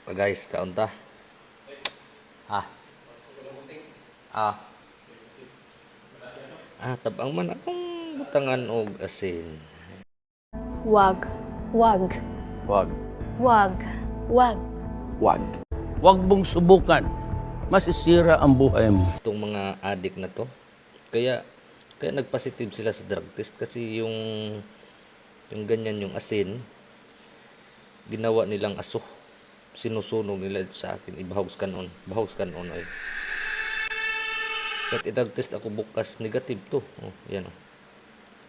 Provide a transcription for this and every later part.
Guys, kaunta. Ah. Ah. Tabang man akong butangan og asin. Wag. Wag. Wag. Wag. Wag. Wag. Huwag mong subukan. Masisira ang buhay mo. Itong mga addict na to. Kaya nagpositive sila sa drug test kasi yung ganyan yung asin ginawa nilang aso. Sinusunog nila sa akin. Bahawgs kanon ay. Kahit i-drug test ako bukas, negative to. Oh, yan oh.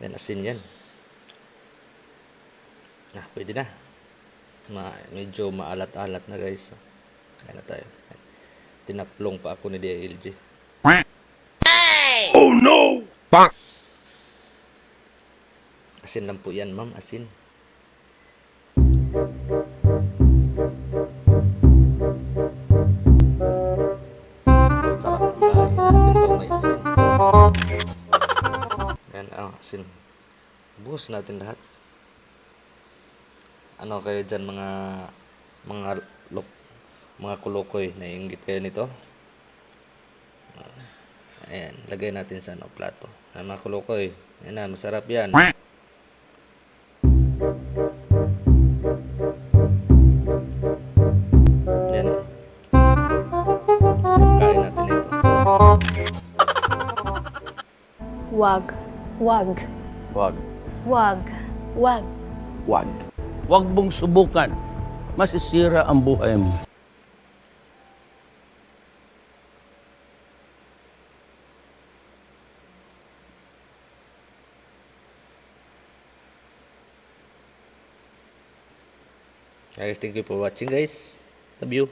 Yan asin yan. Pwede na. Medyo maalat-alat na guys. Kaya na tayo. Tinaplong pa ako ni DLG. Oh no! Bang! Asin lang po yan, ma'am. Asin. Sarap ang kain natin pag may asin. Yan, asin. Buhos natin lahat. Ano kayo dyan mga kulokoy, naiinggit kayo nito? Ayan, lagay natin sa plato. Mga kulokoy, yan na, masarap yan. Yan. Sarap kain natin ito. Wag. Wag. Wag. Wag. Wag. Wag. Huwag mong subukan. Masisira ang buhay mo. Guys, thank you for watching guys. Love you.